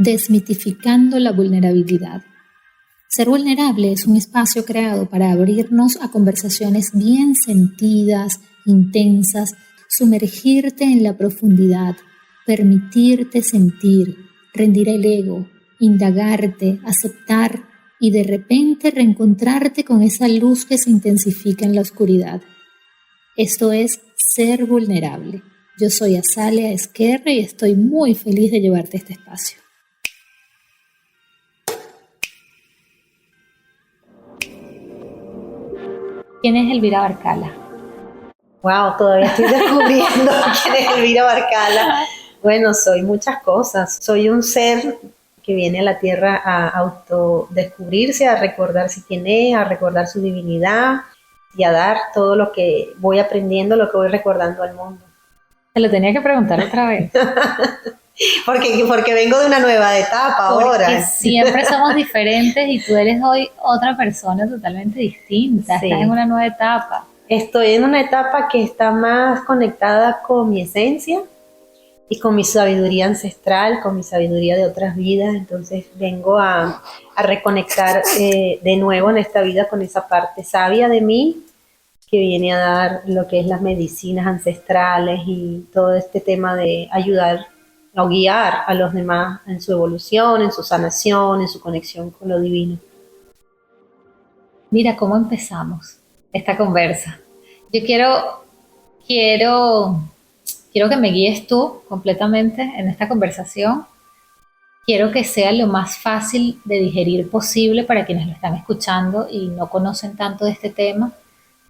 desmitificando la vulnerabilidad. Ser vulnerable es un espacio creado para abrirnos a conversaciones bien sentidas, intensas, sumergirte en la profundidad, permitirte sentir, rendir el ego, indagarte, aceptar y de repente reencontrarte con esa luz que se intensifica en la oscuridad. Esto es ser vulnerable. Yo soy Azalea Esquerra y estoy muy feliz de llevarte a este espacio. ¿Quién es Elvira Barcala? Wow, todavía estoy descubriendo quién es Elvira Barcala. Bueno, soy muchas cosas. Soy un ser que viene a la Tierra a autodescubrirse, a recordarse quién es, a recordar su divinidad y a dar todo lo que voy aprendiendo, lo que voy recordando al mundo. Te lo tenía que preguntar otra vez. Porque vengo de una nueva etapa ahora. Porque siempre somos diferentes y tú eres hoy otra persona totalmente distinta. Sí. Estás en una nueva etapa. Estoy en una etapa que está más conectada con mi esencia y con mi sabiduría ancestral, con mi sabiduría de otras vidas. Entonces vengo a reconectar de nuevo en esta vida con esa parte sabia de mí que viene a dar lo que es las medicinas ancestrales y todo este tema de ayudar o guiar a los demás en su evolución, en su sanación, en su conexión con lo divino. Mira cómo empezamos esta conversa. Yo quiero que me guíes tú completamente en esta conversación. Quiero que sea lo más fácil de digerir posible para quienes lo están escuchando y no conocen tanto de este tema,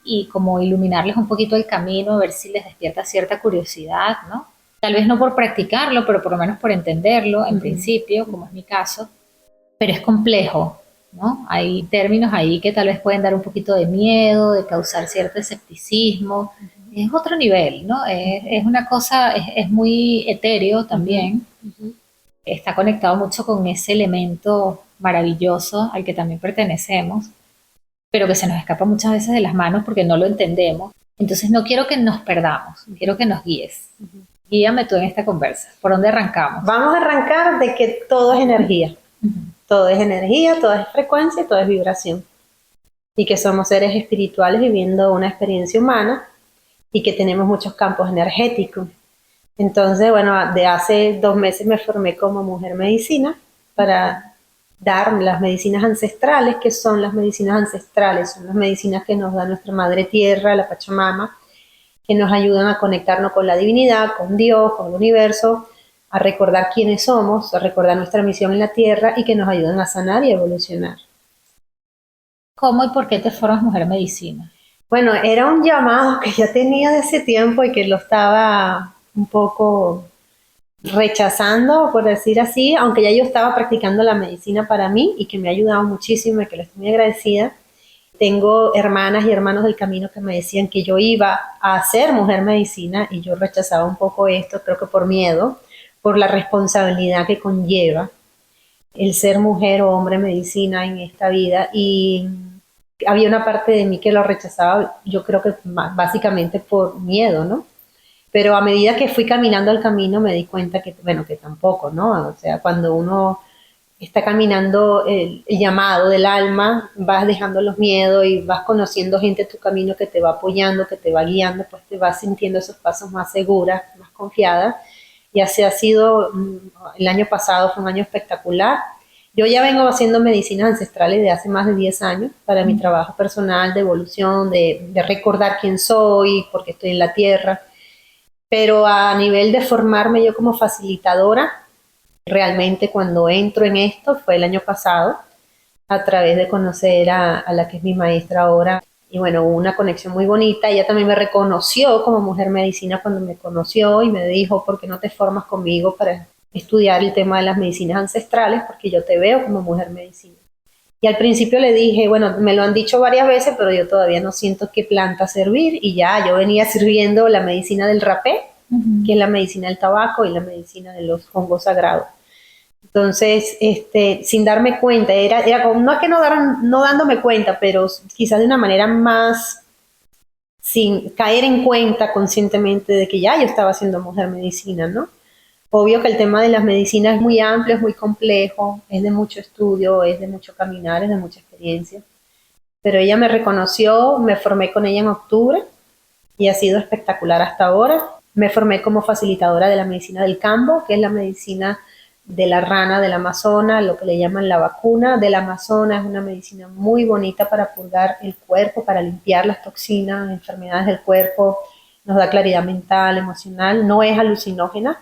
y como iluminarles un poquito el camino, a ver si les despierta cierta curiosidad, ¿no? Tal vez no por practicarlo, pero por lo menos por entenderlo en principio, como es mi caso. Pero es complejo, ¿no? Hay términos ahí que tal vez pueden dar un poquito de miedo, de causar cierto escepticismo. Es otro nivel, ¿no? Es una cosa, es muy etéreo también. Está conectado mucho con ese elemento maravilloso al que también pertenecemos, pero que se nos escapa muchas veces de las manos porque no lo entendemos. Entonces no quiero que nos perdamos, quiero que nos guíes. Guíame tú en esta conversa. ¿Por dónde arrancamos? Vamos a arrancar de que todo es energía. Todo es energía, todo es frecuencia y todo es vibración. Y que somos seres espirituales viviendo una experiencia humana y que tenemos muchos campos energéticos. Entonces, bueno, de hace 2 meses me formé como mujer medicina para dar las medicinas ancestrales. ¿Qué son las medicinas ancestrales? Son las medicinas que nos da nuestra madre tierra, la Pachamama, que nos ayudan a conectarnos con la divinidad, con Dios, con el universo, a recordar quiénes somos, a recordar nuestra misión en la tierra y que nos ayudan a sanar y a evolucionar. ¿Cómo y por qué te formas mujer medicina? Bueno, era un llamado que ya tenía de hace tiempo y que lo estaba un poco rechazando, por decir así, aunque ya yo estaba practicando la medicina para mí y que me ha ayudado muchísimo y que le estoy muy agradecida. Tengo hermanas y hermanos del camino que me decían que yo iba a ser mujer medicina y yo rechazaba un poco esto, creo que por miedo, por la responsabilidad que conlleva el ser mujer o hombre medicina en esta vida, y había una parte de mí que lo rechazaba, yo creo que básicamente por miedo, ¿no? Pero a medida que fui caminando el camino me di cuenta que, bueno, que tampoco, ¿no? O sea, cuando uno está caminando el llamado del alma, vas dejando los miedos y vas conociendo gente en tu camino que te va apoyando, que te va guiando, pues te vas sintiendo esos pasos más seguras, más confiada. Y así ha sido. El año pasado fue un año espectacular. Yo ya vengo haciendo medicinas ancestrales de hace más de 10 años para mi trabajo personal de evolución, de recordar quién soy, porque estoy en la tierra. Pero a nivel de formarme yo como facilitadora, realmente cuando entro en esto fue el año pasado, a través de conocer a la que es mi maestra ahora. Y bueno, hubo una conexión muy bonita. Ella también me reconoció como mujer medicina cuando me conoció y me dijo, ¿por qué no te formas conmigo para estudiar el tema de las medicinas ancestrales? Porque yo te veo como mujer medicina. Y al principio le dije, bueno, me lo han dicho varias veces, pero yo todavía no siento qué planta servir. Y ya, yo venía sirviendo la medicina del rapé, que es la medicina del tabaco y la medicina de los hongos sagrados. Entonces, sin darme cuenta, era como, no es que no dándome cuenta, pero quizás de una manera más, sin caer en cuenta conscientemente de que ya yo estaba haciendo mujer medicina, ¿no? Obvio que el tema de las medicinas es muy amplio, es muy complejo, es de mucho estudio, es de mucho caminar, es de mucha experiencia. Pero ella me reconoció, me formé con ella en octubre y ha sido espectacular hasta ahora. Me formé como facilitadora de la medicina del cambo, que es la medicina de la rana del Amazonas, lo que le llaman la vacuna del Amazonas. Es una medicina muy bonita para purgar el cuerpo, para limpiar las toxinas, enfermedades del cuerpo, nos da claridad mental, emocional, no es alucinógena,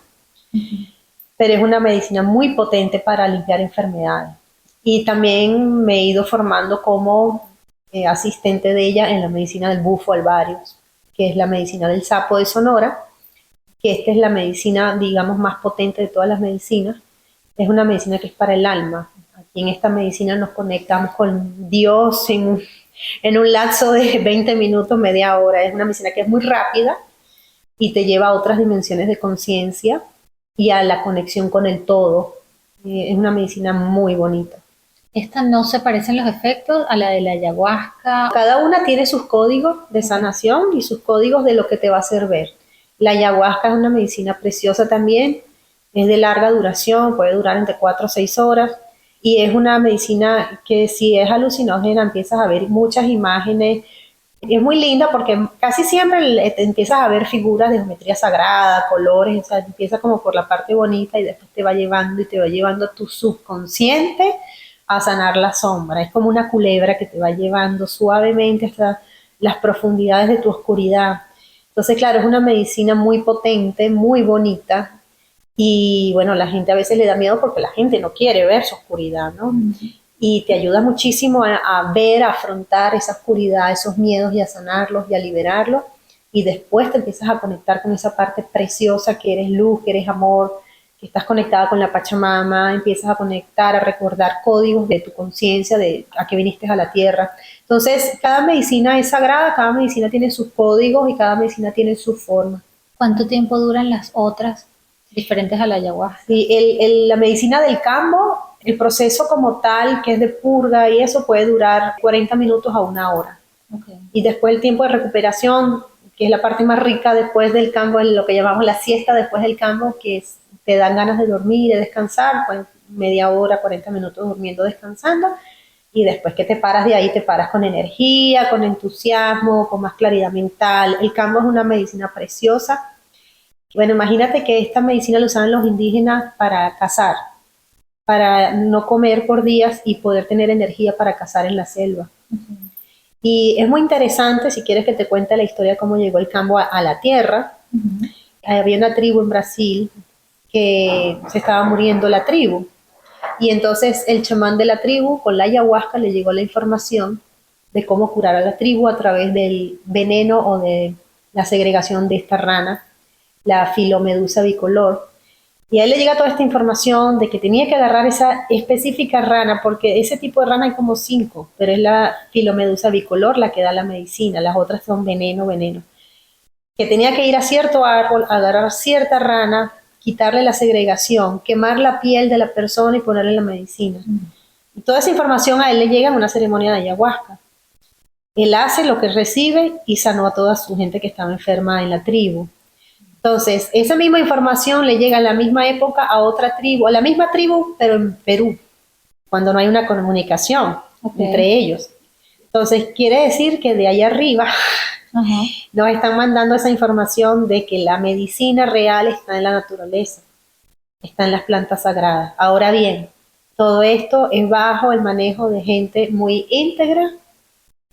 pero es una medicina muy potente para limpiar enfermedades. Y también me he ido formando como asistente de ella en la medicina del bufo alvarius, que es la medicina del sapo de Sonora, que esta es la medicina, digamos, más potente de todas las medicinas. Es una medicina que es para el alma. Aquí en esta medicina nos conectamos con Dios en un lapso de 20 minutos, media hora. Es una medicina que es muy rápida y te lleva a otras dimensiones de conciencia y a la conexión con el todo. Es una medicina muy bonita. Esta no se parecen los efectos a la de la ayahuasca. Cada una tiene sus códigos de sanación y sus códigos de lo que te va a hacer ver. La ayahuasca es una medicina preciosa también, es de larga duración, puede durar entre 4 o 6 horas y es una medicina que si es alucinógena empiezas a ver muchas imágenes. Es muy linda porque casi siempre te empiezas a ver figuras de geometría sagrada, colores, o sea, empieza como por la parte bonita y después te va llevando y te va llevando a tu subconsciente a sanar la sombra. Es como una culebra que te va llevando suavemente hasta las profundidades de tu oscuridad. Entonces, claro, es una medicina muy potente, muy bonita y bueno, la gente a veces le da miedo porque la gente no quiere ver su oscuridad, ¿no? Y te ayuda muchísimo a ver, a afrontar esa oscuridad, esos miedos y a sanarlos y a liberarlos y después te empiezas a conectar con esa parte preciosa que eres luz, que eres amor, que estás conectada con la Pachamama, empiezas a conectar, a recordar códigos de tu conciencia, de a qué viniste a la tierra. Entonces, cada medicina es sagrada, cada medicina tiene sus códigos y cada medicina tiene su forma. ¿Cuánto tiempo duran las otras diferentes a la ayahuasca? Sí, la medicina del cambo, el proceso como tal, que es de purga y eso, puede durar 40 minutos a 1 hora. Okay. Y después el tiempo de recuperación, que es la parte más rica después del cambo, es lo que llamamos la siesta después del cambo, que te dan ganas de dormir, de descansar, pues media hora, 40 minutos durmiendo, descansando, y después que te paras de ahí, te paras con energía, con entusiasmo, con más claridad mental. El cambo es una medicina preciosa. Bueno, imagínate que esta medicina la usaban los indígenas para cazar, para no comer por días y poder tener energía para cazar en la selva. Y es muy interesante, si quieres que te cuente la historia de cómo llegó el cambo a la tierra. Había una tribu en Brasil que se estaba muriendo la tribu. Y entonces el chamán de la tribu, con la ayahuasca, le llegó la información de cómo curar a la tribu a través del veneno o de la segregación de esta rana, la Filomedusa bicolor. Y a él le llega toda esta información de que tenía que agarrar esa específica rana, porque ese tipo de rana hay como 5, pero es la Filomedusa bicolor la que da la medicina, las otras son veneno. Que tenía que ir a cierto árbol, agarrar cierta rana, quitarle la segregación, quemar la piel de la persona y ponerle la medicina. Y toda esa información a él le llega en una ceremonia de ayahuasca. Él hace lo que recibe y sanó a toda su gente que estaba enferma en la tribu. Entonces, esa misma información le llega a la misma época a otra tribu, a la misma tribu, pero en Perú, cuando no hay una comunicación entre ellos. Entonces, quiere decir que de allá arriba nos están mandando esa información de que la medicina real está en la naturaleza, está en las plantas sagradas. Ahora bien, todo esto es bajo el manejo de gente muy íntegra,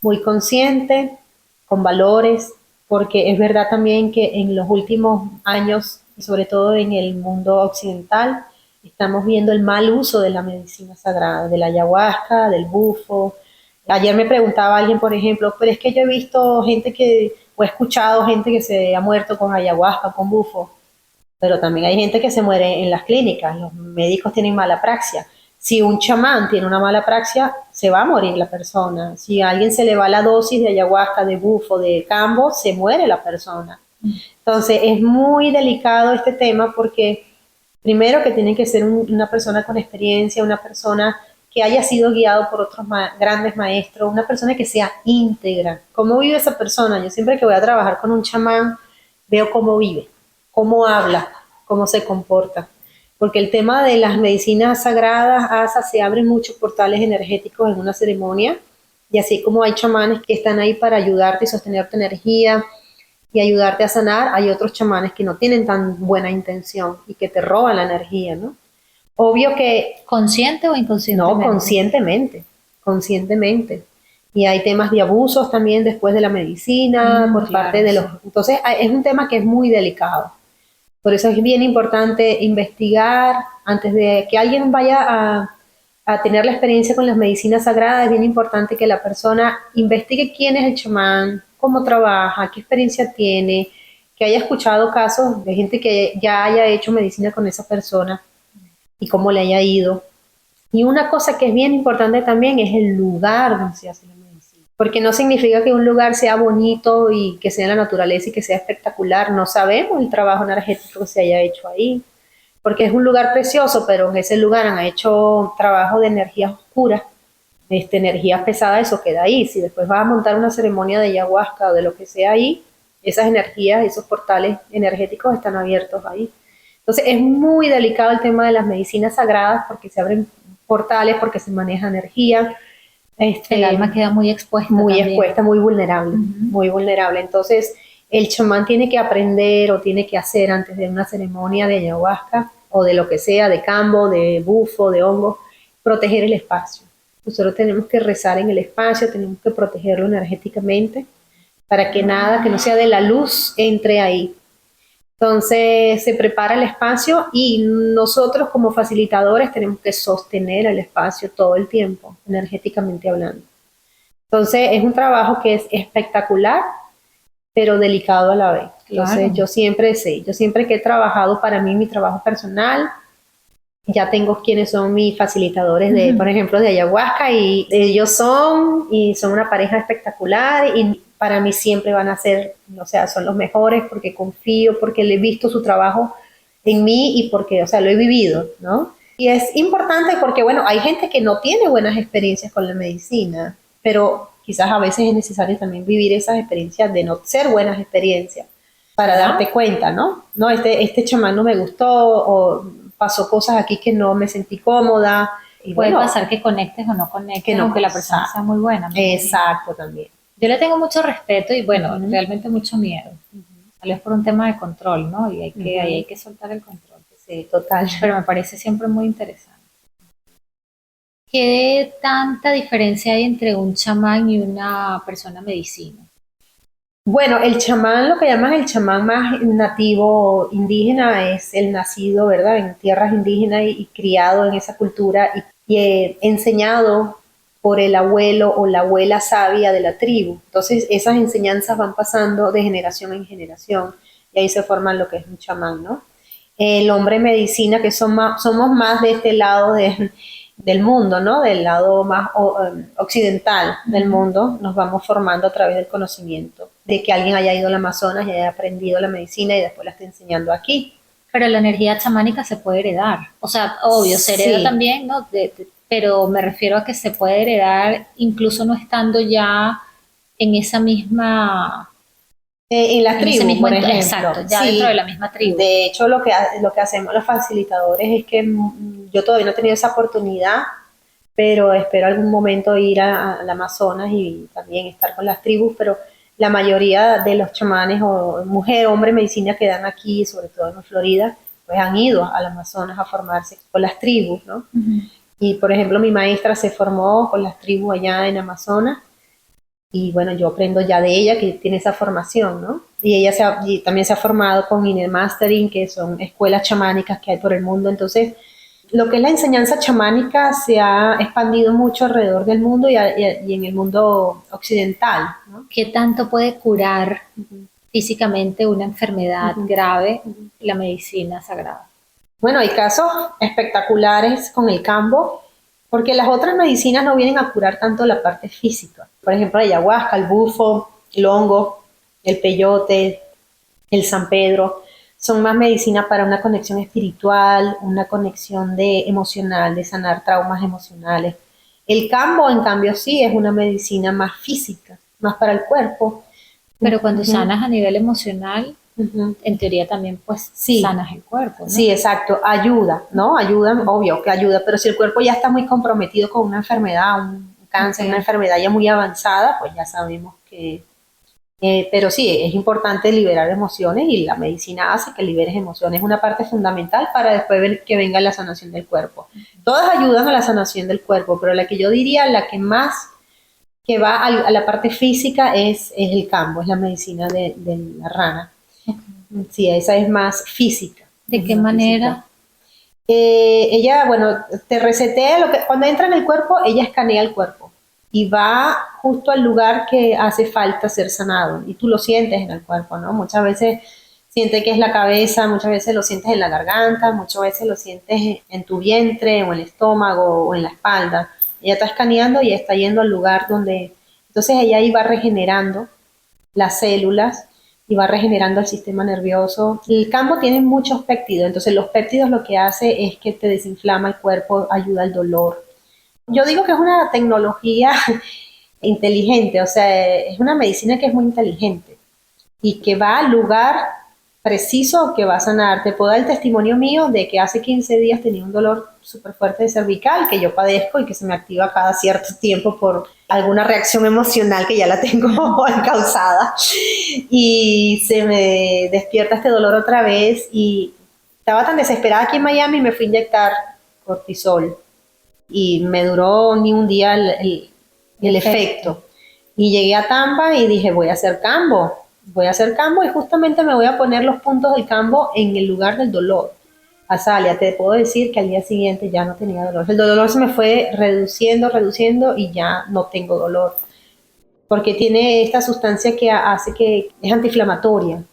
muy consciente, con valores, porque es verdad también que en los últimos años, y sobre todo en el mundo occidental, estamos viendo el mal uso de la medicina sagrada, de la ayahuasca, del bufo. Ayer me preguntaba alguien, por ejemplo, pero es que yo he visto gente o he escuchado gente que se ha muerto con ayahuasca, con bufo, pero también hay gente que se muere en las clínicas, los médicos tienen mala praxia. Si un chamán tiene una mala praxia, se va a morir la persona. Si a alguien se le va la dosis de ayahuasca, de bufo, de cambo, se muere la persona. Entonces, es muy delicado este tema porque primero que tiene que ser una persona con experiencia, una persona que haya sido guiado por otros grandes maestros, una persona que sea íntegra. ¿Cómo vive esa persona? Yo siempre que voy a trabajar con un chamán, veo cómo vive, cómo habla, cómo se comporta. Porque el tema de las medicinas sagradas, asa, se abren muchos portales energéticos en una ceremonia, y así como hay chamanes que están ahí para ayudarte y sostener tu energía y ayudarte a sanar, hay otros chamanes que no tienen tan buena intención y que te roban la energía, ¿no? Obvio que ¿Consciente o no, inconscientemente? conscientemente. Y hay temas de abusos también después de la medicina, por Claro, parte de los... sí. Entonces, es un tema que es muy delicado. Por eso es bien importante investigar antes de que alguien vaya a tener la experiencia con las medicinas sagradas. Es bien importante que la persona investigue quién es el chamán, cómo trabaja, qué experiencia tiene, que haya escuchado casos de gente que ya haya hecho medicina con esa persona y cómo le haya ido. Y una cosa que es bien importante también es el lugar donde se hace la medicina. Porque no significa que un lugar sea bonito y que sea la naturaleza y que sea espectacular. No sabemos el trabajo energético que se haya hecho ahí. Porque es un lugar precioso, pero en ese lugar han hecho trabajo de energías oscuras, energías pesadas, eso queda ahí. Si después vas a montar una ceremonia de ayahuasca o de lo que sea ahí, esas energías, esos portales energéticos están abiertos ahí. Entonces es muy delicado el tema de las medicinas sagradas porque se abren portales, porque se maneja energía. El alma queda muy expuesta muy también. expuesta, muy vulnerable, muy vulnerable. Entonces el chamán tiene que aprender o tiene que hacer antes de una ceremonia de ayahuasca o de lo que sea, de cambo, de bufo, de hongo, proteger el espacio. Nosotros tenemos que rezar en el espacio, tenemos que protegerlo energéticamente para que nada que no sea de la luz entre ahí. Entonces se prepara el espacio y nosotros como facilitadores tenemos que sostener el espacio todo el tiempo, energéticamente hablando. Entonces es un trabajo que es espectacular, pero delicado a la vez. Entonces Claro. yo siempre que he trabajado para mí, mi trabajo personal, ya tengo quienes son mis facilitadores de, por ejemplo, de ayahuasca y ellos son una pareja espectacular y para mí siempre van a ser, o sea, son los mejores porque confío, porque le he visto su trabajo en mí y porque, o sea, lo he vivido, ¿no? Y es importante porque, bueno, hay gente que no tiene buenas experiencias con la medicina, pero quizás a veces es necesario también vivir esas experiencias de no ser buenas experiencias para darte cuenta, ¿no? No, este chamán no me gustó o pasó cosas aquí que no me sentí cómoda. Y Puede bueno, pasar que conectes o no conectes, que no, aunque la persona sea muy buena. Exacto, también. Yo le tengo mucho respeto y bueno, realmente mucho miedo. Tal vez por un tema de control, ¿no? Y ahí hay que soltar el control. Sí, total. Pero me parece siempre muy interesante. ¿Qué tanta diferencia hay entre un chamán y una persona medicina? Bueno, el chamán, lo que llaman el chamán más nativo indígena, es el nacido, ¿verdad?, en tierras indígenas y criado en esa cultura y enseñado por el abuelo o la abuela sabia de la tribu. Entonces, esas enseñanzas van pasando de generación en generación y ahí se forman lo que es un chamán, ¿no? El hombre medicina, que somos más de este lado del mundo, ¿no? Del lado más occidental del mundo, nos vamos formando a través del conocimiento, de que alguien haya ido al Amazonas y haya aprendido la medicina y después la está enseñando aquí. Pero la energía chamánica se puede heredar. O sea, obvio, se hereda también, ¿no? Pero me refiero a que se puede heredar incluso no estando ya en esa misma... En la tribu, mismo por ejemplo. Exacto, ya dentro de la misma tribu. De hecho, lo que hacemos los facilitadores es que yo todavía no he tenido esa oportunidad, pero espero algún momento ir al Amazonas y también estar con las tribus, pero la mayoría de los chamanes o mujer, hombre, medicina que dan aquí, sobre todo en Florida, pues han ido al Amazonas a formarse con las tribus, ¿no? Y por ejemplo, mi maestra se formó con las tribus allá en Amazonas y bueno, yo aprendo ya de ella que tiene esa formación, ¿no? Y ella también se ha formado con Inner Mastering, que son escuelas chamánicas que hay por el mundo. Entonces, lo que es la enseñanza chamánica se ha expandido mucho alrededor del mundo y en el mundo occidental, ¿no? ¿Qué tanto puede curar físicamente una enfermedad grave la medicina sagrada? Bueno, hay casos espectaculares con el cambo, porque las otras medicinas no vienen a curar tanto la parte física. Por ejemplo, la ayahuasca, el bufo, el hongo, el peyote, el San Pedro, son más medicina para una conexión espiritual, una conexión emocional, de sanar traumas emocionales. El cambo, en cambio, sí es una medicina más física, más para el cuerpo. Pero cuando sanas a nivel emocional, Ujú. en teoría también pues Sí. sanas el cuerpo, ¿no? Sí, exacto, ayuda, ¿no? Ayuda, obvio que ayuda, pero si el cuerpo ya está muy comprometido con una enfermedad, un cáncer, Ok. una enfermedad ya muy avanzada, pues ya sabemos que... pero sí, es importante liberar emociones y la medicina hace que liberes emociones, es una parte fundamental para después ver que venga la sanación del cuerpo. Todas ayudan a la sanación del cuerpo, pero la que yo diría, la que más que va a la parte física es el cambo, es la medicina de la rana. Ok. Sí, esa es más física. ¿De Es qué más física. manera? Ella, bueno, te resetea lo que cuando entra en el cuerpo, ella escanea el cuerpo y va justo al lugar que hace falta ser sanado y tú lo sientes en el cuerpo, ¿no? Muchas veces sientes que es la cabeza, muchas veces lo sientes en la garganta, muchas veces lo sientes en tu vientre o en el estómago o en la espalda. Ella está escaneando y está yendo al lugar donde, entonces ella ahí va regenerando las células y va regenerando el sistema nervioso. El cambo tiene muchos péptidos, entonces los péptidos lo que hace es que te desinflama el cuerpo, ayuda al dolor. Yo digo que es una tecnología inteligente, o sea, es una medicina que es muy inteligente y que va al lugar preciso que va a sanar. Te puedo dar el testimonio mío de que hace 15 días tenía un dolor súper fuerte de cervical que yo padezco y que se me activa cada cierto tiempo por alguna reacción emocional que ya la tengo causada. Y se me despierta este dolor otra vez y estaba tan desesperada aquí en Miami y me fui a inyectar cortisol y me duró ni un día el efecto. Y llegué a Tampa y dije, voy a hacer cambo y justamente me voy a poner los puntos del cambo en el lugar del dolor. Azalia, te puedo decir que al día siguiente ya no tenía dolor. El dolor se me fue reduciendo y ya no tengo dolor. Porque tiene esta sustancia que hace que es antiinflamatoria.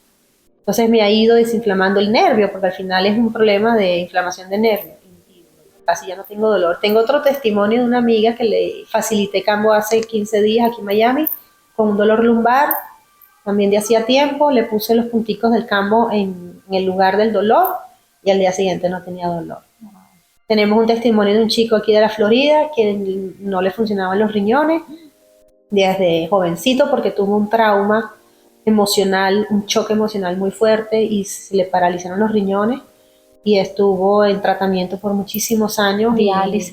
Entonces me ha ido desinflamando el nervio, porque al final es un problema de inflamación de nervio. Y casi ya no tengo dolor. Tengo otro testimonio de una amiga que le facilité cambo hace 15 días aquí en Miami, con un dolor lumbar, también de hacía tiempo, le puse los punticos del cambo en el lugar del dolor y al día siguiente no tenía dolor. Tenemos un testimonio de un chico aquí de la Florida que no le funcionaban los riñones desde jovencito porque tuvo un trauma emocional, un choque emocional muy fuerte y se le paralizaron los riñones y estuvo en tratamiento por muchísimos años, Diálisis.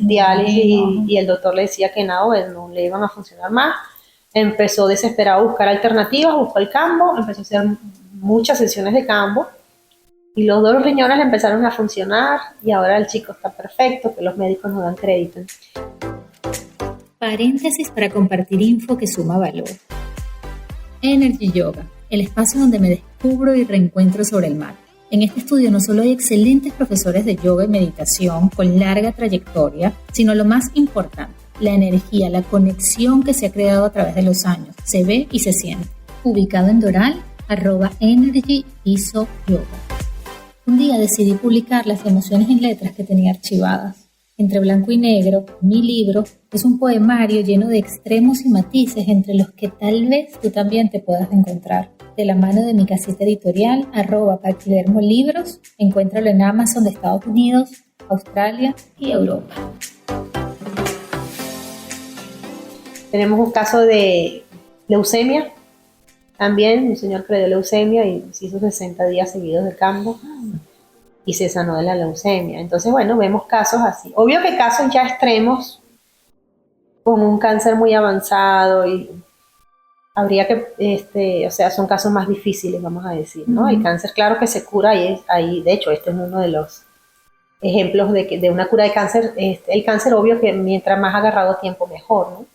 y el doctor le decía que no le iban a funcionar más. Empezó desesperado a buscar alternativas, buscó el cambo, empezó a hacer muchas sesiones de cambo y los dos riñones le empezaron a funcionar y ahora el chico está perfecto, que los médicos nos dan crédito. Paréntesis para compartir info que suma valor. Energy Yoga, el espacio donde me descubro y reencuentro sobre el mar. En este estudio no solo hay excelentes profesores de yoga y meditación con larga trayectoria, sino lo más importante, la energía, la conexión que se ha creado a través de los años, se ve y se siente. Ubicado en Doral, @energy_yoga. Un día decidí publicar las emociones en letras que tenía archivadas. Entre blanco y negro, mi libro es un poemario lleno de extremos y matices entre los que tal vez tú también te puedas encontrar. De la mano de mi casita editorial, @paquidermolibros, encuéntralo en Amazon de Estados Unidos, Australia y Europa. Tenemos un caso de leucemia, también un señor que le dio leucemia y se hizo 60 días seguidos de cambo y se sanó de la leucemia. Entonces, bueno, vemos casos así. Obvio que casos ya extremos, con un cáncer muy avanzado y habría que, o sea, son casos más difíciles, vamos a decir, ¿no? El cáncer, claro que se cura y ahí, de hecho, este es uno de los ejemplos de una cura de cáncer. El cáncer, obvio que mientras más agarrado tiempo, mejor, ¿no?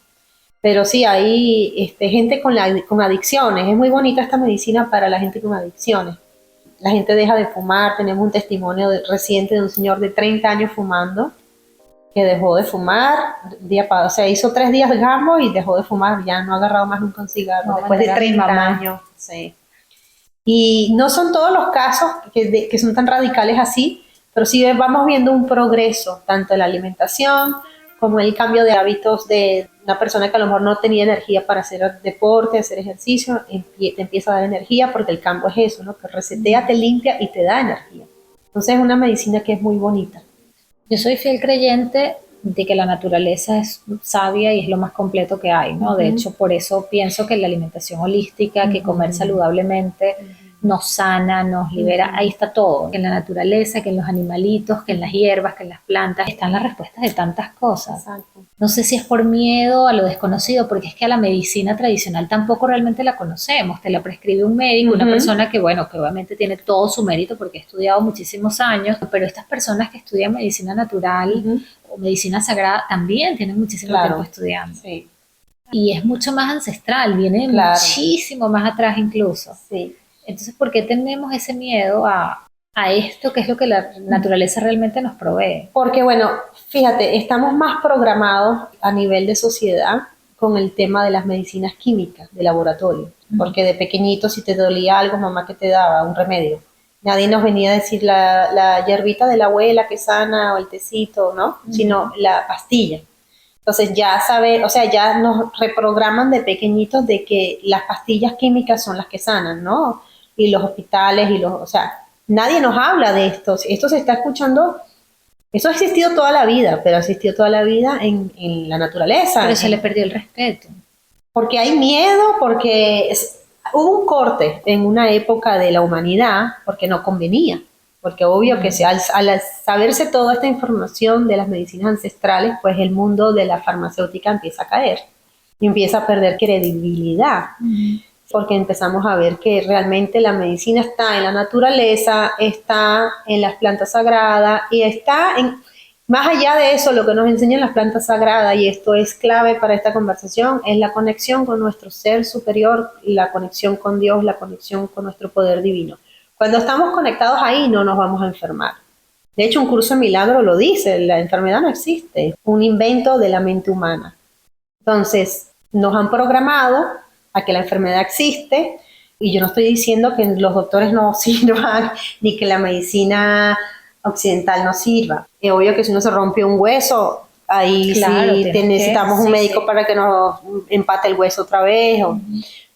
Pero sí, hay gente con adicciones. Es muy bonita esta medicina para la gente con adicciones. La gente deja de fumar. Tenemos un testimonio reciente de un señor de 30 años fumando que dejó de fumar, o sea, hizo 3 días de cambo y dejó de fumar, ya no ha agarrado más nunca un cigarro, No, después de 30 años. Sí. Y no son todos los casos que son tan radicales así, pero sí vamos viendo un progreso, tanto en la alimentación como en el cambio de hábitos de una persona que a lo mejor no tenía energía para hacer deporte, hacer ejercicio, te empieza a dar energía porque el cambo es eso, ¿no? Que resetea, te limpia y te da energía. Entonces es una medicina que es muy bonita. Yo soy fiel creyente de que la naturaleza es sabia y es lo más completo que hay, ¿no? De hecho, por eso pienso que la alimentación holística, que comer saludablemente, nos sana, nos libera, ahí está todo, que en la naturaleza, que en los animalitos, que en las hierbas, que en las plantas, están las respuestas de tantas cosas. Exacto. No sé si es por miedo a lo desconocido, porque es que a la medicina tradicional tampoco realmente la conocemos, te la prescribe un médico, una persona que, bueno, que obviamente tiene todo su mérito porque ha estudiado muchísimos años, pero estas personas que estudian medicina natural o medicina sagrada también tienen muchísimo tiempo estudiando. Sí. Y es mucho más ancestral, viene de muchísimo más atrás incluso. Sí. Entonces, ¿por qué tenemos ese miedo a esto que es lo que la naturaleza realmente nos provee? Porque bueno, fíjate, estamos más programados a nivel de sociedad con el tema de las medicinas químicas de laboratorio. Porque de pequeñito, si te dolía algo, mamá, ¿qué te daba? Un remedio. Nadie nos venía a decir la hierbita de la abuela que sana o el tecito, ¿no? Sino la pastilla. Entonces ya o sea, ya nos reprograman de pequeñitos de que las pastillas químicas son las que sanan, ¿no? Y los hospitales o sea, nadie nos habla de esto. Esto se está escuchando, eso ha existido toda la vida, pero ha existido toda la vida en la naturaleza. Pero se le perdió el respeto. Porque hay miedo, porque hubo un corte en una época de la humanidad, porque no convenía. Porque obvio que al saberse toda esta información de las medicinas ancestrales, pues el mundo de la farmacéutica empieza a caer y empieza a perder credibilidad. Porque empezamos a ver que realmente la medicina está en la naturaleza, está en las plantas sagradas y está en, más allá de eso, lo que nos enseñan las plantas sagradas, y esto es clave para esta conversación, es la conexión con nuestro ser superior, la conexión con Dios, la conexión con nuestro poder divino. Cuando estamos conectados ahí no nos vamos a enfermar. De hecho, un curso de milagro lo dice, la enfermedad no existe, es un invento de la mente humana. Entonces, nos han programado a que la enfermedad existe, y yo no estoy diciendo que los doctores no sirvan, ni que la medicina occidental no sirva. Es obvio que si uno se rompe un hueso, ahí claro, sí necesitamos un médico para que nos empate el hueso otra vez.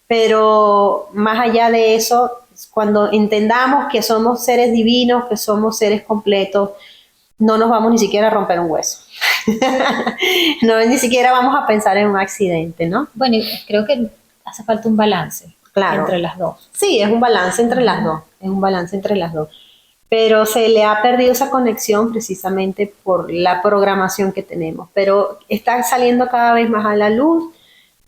Pero más allá de eso, cuando entendamos que somos seres divinos, que somos seres completos, no nos vamos ni siquiera a romper un hueso. No, ni siquiera vamos a pensar en un accidente, ¿no? Bueno, creo que hace falta un balance entre las dos. Sí, es un balance entre las dos, es un balance entre las dos. Pero se le ha perdido esa conexión precisamente por la programación que tenemos. Pero está saliendo cada vez más a la luz.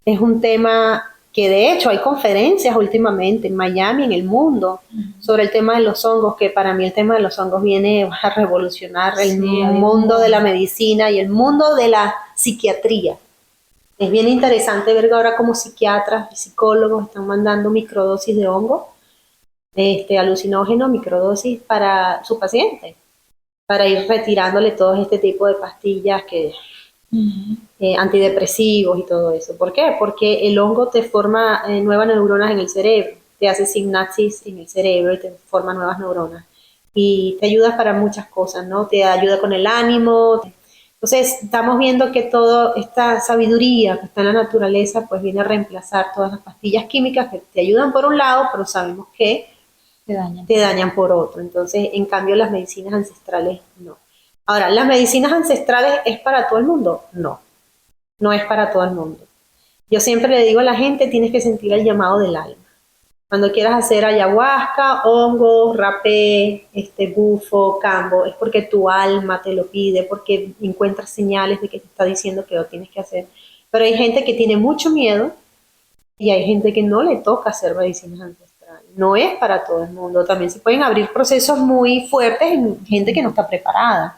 Es un tema que de hecho hay conferencias últimamente en Miami, en el mundo, sobre el tema de los hongos, que para mí el tema de los hongos viene a revolucionar el mundo de la medicina y el mundo de la psiquiatría. Es bien interesante ver ahora cómo psiquiatras y psicólogos están mandando microdosis de hongo, alucinógeno, microdosis para su paciente, para ir retirándole todo este tipo de pastillas que antidepresivos y todo eso. ¿Por qué? Porque el hongo te forma nuevas neuronas en el cerebro, te hace sinapsis en el cerebro y te forma nuevas neuronas. Y te ayuda para muchas cosas, ¿no? Te ayuda con el ánimo. Entonces, estamos viendo que toda esta sabiduría que está en la naturaleza, pues viene a reemplazar todas las pastillas químicas que te ayudan por un lado, pero sabemos que te dañan por otro. Entonces, en cambio, las medicinas ancestrales no. Ahora, ¿las medicinas ancestrales es para todo el mundo? No, no es para todo el mundo. Yo siempre le digo a la gente, tienes que sentir el llamado del alma. Cuando quieras hacer ayahuasca, hongo, rapé, bufo, cambo, es porque tu alma te lo pide, porque encuentras señales de que te está diciendo que lo tienes que hacer. Pero hay gente que tiene mucho miedo y hay gente que no le toca hacer medicinas ancestrales. No es para todo el mundo. También se pueden abrir procesos muy fuertes en gente que no está preparada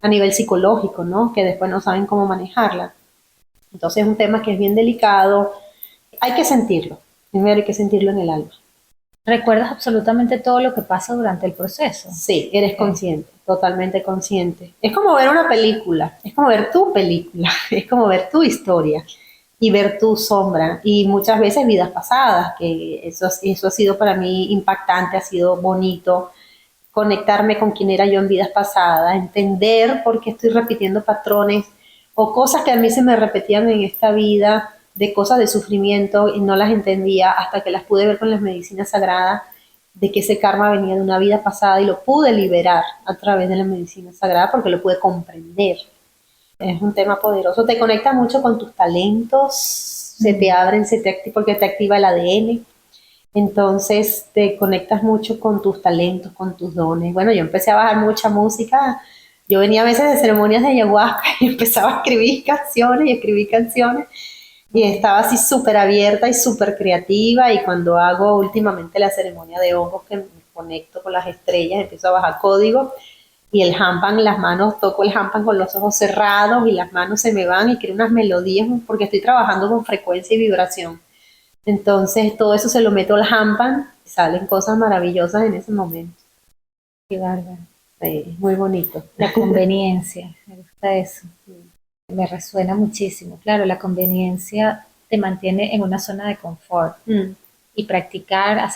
a nivel psicológico, ¿no? Que después no saben cómo manejarla. Entonces es un tema que es bien delicado. Hay que sentirlo. Primero hay que sentirlo en el alma. ¿Recuerdas absolutamente todo lo que pasa durante el proceso? Sí, eres consciente, totalmente consciente. Es como ver una película, es como ver tu película, es como ver tu historia y ver tu sombra. Y muchas veces vidas pasadas, que eso ha sido para mí impactante, ha sido bonito. Conectarme con quién era yo en vidas pasadas, entender por qué estoy repitiendo patrones o cosas que a mí se me repetían en esta vida, de cosas de sufrimiento y no las entendía hasta que las pude ver con las medicinas sagradas, de que ese karma venía de una vida pasada y lo pude liberar a través de la medicina sagrada porque lo pude comprender. Es un tema poderoso, te conecta mucho con tus talentos, se te abren, porque te activa el ADN. Entonces te conectas mucho con tus talentos, con tus dones. Bueno, yo empecé a bajar mucha música. Yo venía a veces de ceremonias de ayahuasca y empezaba a escribir canciones y estaba así súper abierta y súper creativa. Y cuando hago últimamente la ceremonia de hongos, que me conecto con las estrellas, empiezo a bajar código y el hampan, las manos, toco el hampan con los ojos cerrados y las manos se me van y creo unas melodías porque estoy trabajando con frecuencia y vibración. Entonces todo eso se lo meto al hampan y salen cosas maravillosas en ese momento. Qué bárbaro. Es muy bonito. La conveniencia, me gusta eso. Me resuena muchísimo. Claro, la conveniencia te mantiene en una zona de confort. Y practicar,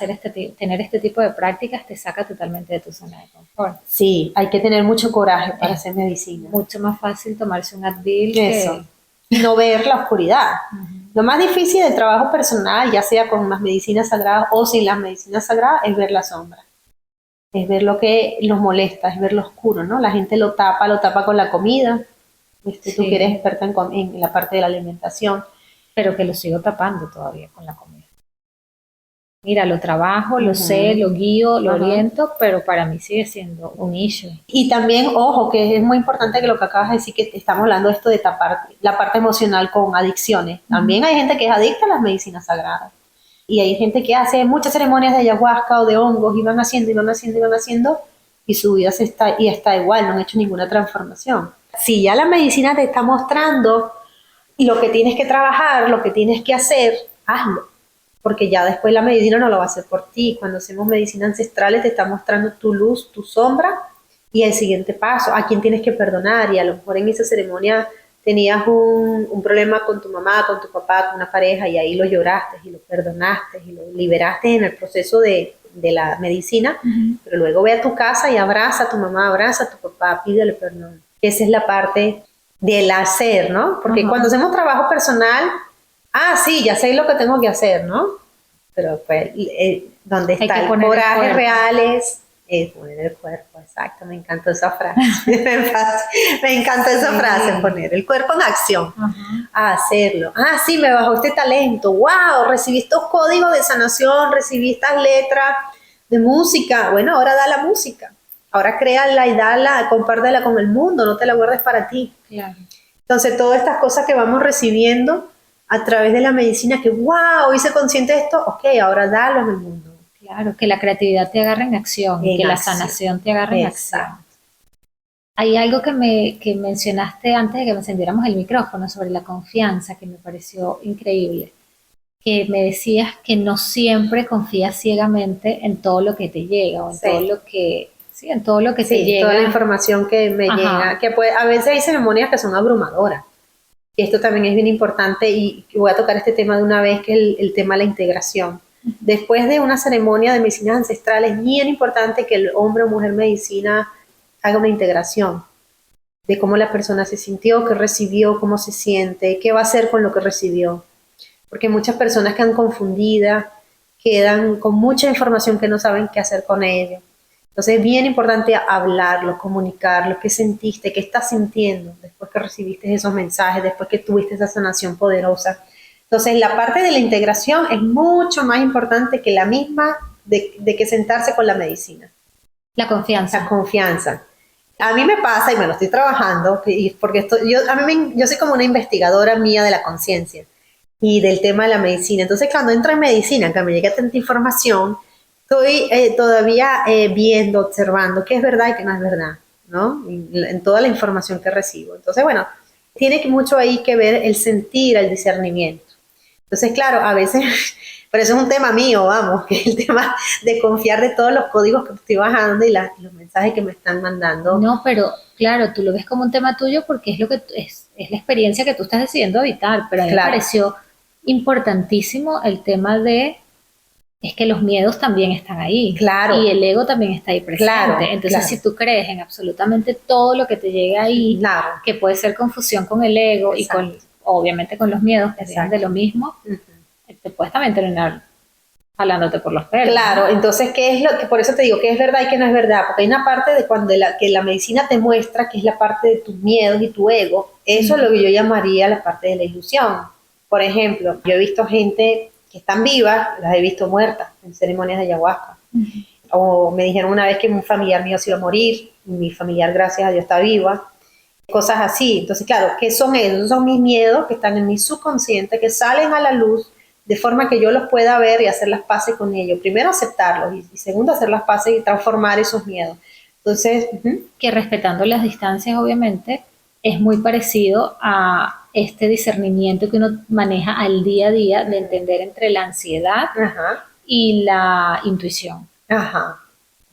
tener este tipo de prácticas te saca totalmente de tu zona de confort. Sí, hay que tener mucho coraje para hacer medicina. Mucho más fácil tomarse un Advil eso. Y no ver la oscuridad. Lo más difícil del trabajo personal, ya sea con las medicinas sagradas o sin las medicinas sagradas, es ver la sombra. Es ver lo que los molesta, es ver lo oscuro, ¿no? La gente lo tapa con la comida. Sí. Tú que eres experta en la parte de la alimentación. Pero que lo sigo tapando todavía con la comida. Mira, lo trabajo, lo sé, lo guío, lo oriento, pero para mí sigue siendo un issue. Y también, ojo, que es muy importante que lo que acabas de decir, que estamos hablando de esto de tapar la parte emocional con adicciones. También hay gente que es adicta a las medicinas sagradas. Y hay gente que hace muchas ceremonias de ayahuasca o de hongos y van haciendo y su vida está igual, no han hecho ninguna transformación. Si ya la medicina te está mostrando lo que tienes que trabajar, lo que tienes que hacer, hazlo. Porque ya después la medicina no lo va a hacer por ti. Cuando hacemos medicina ancestrales te está mostrando tu luz, tu sombra y el siguiente paso, a quién tienes que perdonar. Y a lo mejor en esa ceremonia tenías un problema con tu mamá, con tu papá, con una pareja y ahí lo lloraste y lo perdonaste y lo liberaste en el proceso de la medicina, pero luego ve a tu casa y abraza a tu mamá, abraza a tu papá, pídele perdón. Esa es la parte del hacer, ¿no? Porque cuando hacemos trabajo personal, sí, ya sé lo que tengo que hacer, ¿no? Pero pues, donde está el coraje real es poner el cuerpo, exacto, me encantó esa frase. me encantó esa frase, poner el cuerpo en acción, a hacerlo. Sí, me bajó este talento, wow, recibí estos códigos de sanación, recibí estas letras de música, bueno, ahora da la música, ahora créala y dala, compártela con el mundo, no te la guardes para ti. Claro. Entonces, todas estas cosas que vamos recibiendo a través de la medicina, que wow, hice consciente de esto, ok, ahora dalo en el mundo. Claro, que la creatividad te agarre en acción, que la sanación te agarre en acción. Hay algo que mencionaste antes de que encendiéramos el micrófono sobre la confianza, que me pareció increíble, que me decías que no siempre confías ciegamente en todo lo que te llega, o en todo lo que... Sí, en todo lo que te llega. Toda la información que me llega, que a veces hay ceremonias que son abrumadoras. Esto también es bien importante y voy a tocar este tema de una vez, que es el tema de la integración. Después de una ceremonia de medicinas ancestrales, es bien importante que el hombre o mujer medicina haga una integración de cómo la persona se sintió, qué recibió, cómo se siente, qué va a hacer con lo que recibió. Porque muchas personas quedan confundidas, quedan con mucha información que no saben qué hacer con ella. Entonces es bien importante hablarlo, comunicarlo, qué sentiste, qué estás sintiendo después que recibiste esos mensajes, después que tuviste esa sanación poderosa. Entonces la parte de la integración es mucho más importante que la misma de que sentarse con la medicina. La confianza. La confianza. A mí me pasa, y me lo estoy trabajando, porque yo soy como una investigadora mía de la conciencia y del tema de la medicina. Entonces cuando entro en medicina, que me llega tanta información, estoy todavía viendo, observando qué es verdad y qué no es verdad, ¿no? En toda la información que recibo. Entonces, bueno, tiene mucho ahí que ver el sentir, el discernimiento. Entonces, claro, a veces, pero eso es un tema mío, vamos, que es el tema de confiar de todos los códigos que estoy bajando y los mensajes que me están mandando. No, pero claro, tú lo ves como un tema tuyo porque es lo que es la experiencia que tú estás decidiendo evitar, pero a mí me pareció importantísimo el tema de es que los miedos también están ahí. Claro. Y el ego también está ahí presente. Claro, entonces, si tú crees en absolutamente todo lo que te llega ahí, que puede ser confusión con el ego y obviamente con los miedos, que sean de lo mismo, te puedes también terminar jalándote por los pelos. Claro, ¿no? Entonces, ¿qué es lo que por eso te digo que es verdad y que no es verdad? Porque hay una parte de que la medicina te muestra, que es la parte de tus miedos y tu ego. Eso es lo que yo llamaría la parte de la ilusión. Por ejemplo, yo he visto gente que están vivas, las he visto muertas en ceremonias de ayahuasca. O me dijeron una vez que un familiar mío se iba a morir, y mi familiar, gracias a Dios, está viva. Cosas así. Entonces, claro, ¿qué son esos? Son mis miedos que están en mi subconsciente, que salen a la luz de forma que yo los pueda ver y hacer las paces con ellos. Primero, aceptarlos y segundo, hacer las paces y transformar esos miedos. Entonces, que respetando las distancias, obviamente, es muy parecido a este discernimiento que uno maneja al día a día de entender entre la ansiedad y la intuición.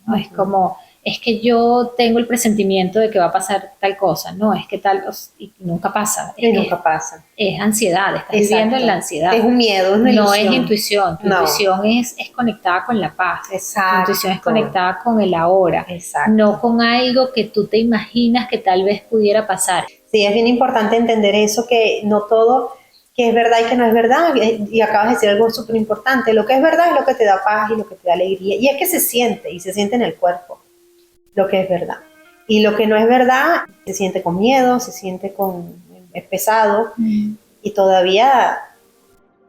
¿No? Es como, es que yo tengo el presentimiento de que va a pasar tal cosa, no, es que tal, y nunca pasa. Nunca pasa. Es ansiedad, estás viviendo en la ansiedad. Es un miedo, es una ilusión. No es intuición, tu intuición es conectada con la paz. Exacto. Tu intuición es conectada con el ahora, no con algo que tú te imaginas que tal vez pudiera pasar. Sí, es bien importante entender eso, que no todo que es verdad y que no es verdad, y acabas de decir algo súper importante, lo que es verdad es lo que te da paz y lo que te da alegría, y es que se siente, y se siente en el cuerpo, lo que es verdad. Y lo que no es verdad, se siente con miedo, se siente es pesado, y todavía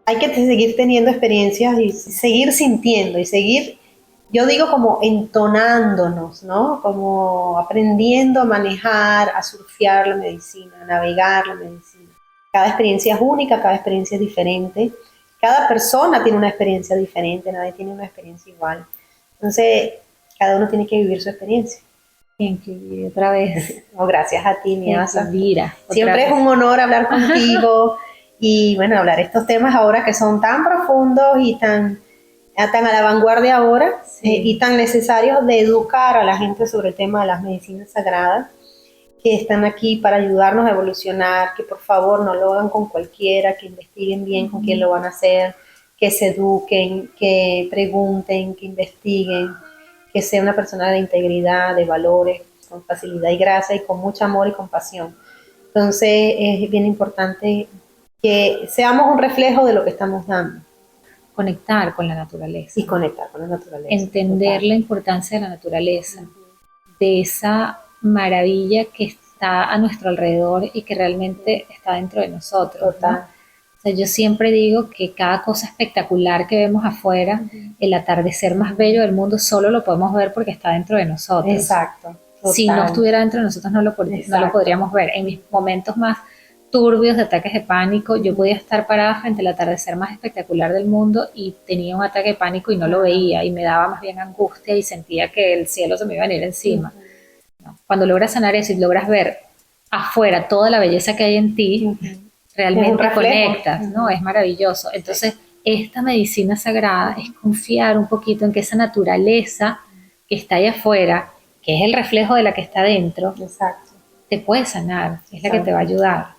hay que seguir teniendo experiencias y seguir sintiendo, y seguir, yo digo como entonándonos, ¿no? Como aprendiendo a manejar, a surfear la medicina, a navegar la medicina. Cada experiencia es única, cada experiencia es diferente. Cada persona tiene una experiencia diferente, nadie tiene una experiencia igual. Entonces, cada uno tiene que vivir su experiencia. Bien, que otra vez. Oh, gracias a ti, mi Asa. Siempre vez. Es un honor hablar contigo y, bueno, hablar estos temas ahora que son tan profundos y tan a la vanguardia ahora, y tan necesarios de educar a la gente sobre el tema de las medicinas sagradas, que están aquí para ayudarnos a evolucionar, que por favor no lo hagan con cualquiera, que investiguen bien con quién lo van a hacer, que se eduquen, que pregunten, que investiguen, que sea una persona de integridad, de valores, con facilidad y gracia y con mucho amor y compasión. Entonces es bien importante que seamos un reflejo de lo que estamos dando. Conectar con la naturaleza. Y conectar con la naturaleza. Entender la importancia de la naturaleza, de esa maravilla que está a nuestro alrededor y que realmente está dentro de nosotros. ¿No? O sea, yo siempre digo que cada cosa espectacular que vemos afuera, el atardecer más bello del mundo, solo lo podemos ver porque está dentro de nosotros. Exacto. Total. Si no estuviera dentro de nosotros no lo podríamos ver. En mis momentos más turbios de ataques de pánico, yo podía estar parada frente al atardecer más espectacular del mundo y tenía un ataque de pánico y no lo veía y me daba más bien angustia y sentía que el cielo se me iba a venir encima. ¿No? Cuando logras sanar eso y logras ver afuera toda la belleza que hay en ti, realmente conectas, ¿no? Es maravilloso. Entonces, esta medicina sagrada es confiar un poquito en que esa naturaleza que está allá afuera, que es el reflejo de la que está dentro, te puede sanar, es la que te va a ayudar.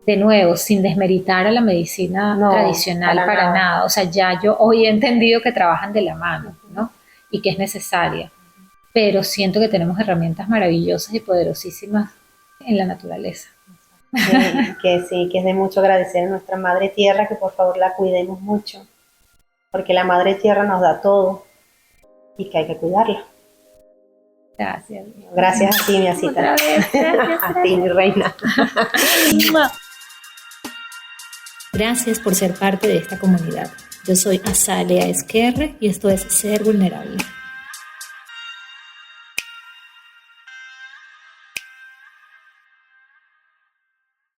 De nuevo, sin desmeritar a la medicina tradicional para nada. O sea, ya yo hoy he entendido que trabajan de la mano, ¿no? Y que es necesaria. Pero siento que tenemos herramientas maravillosas y poderosísimas en la naturaleza. Que sí, que es de mucho agradecer a nuestra Madre Tierra, que por favor la cuidemos mucho. Porque la Madre Tierra nos da todo y que hay que cuidarla. Gracias. Gracias a ti, mi Asita. Otra vez, gracias. A ti, mi reina. Gracias por ser parte de esta comunidad. Yo soy Azalea Esquerre y esto es Ser Vulnerable.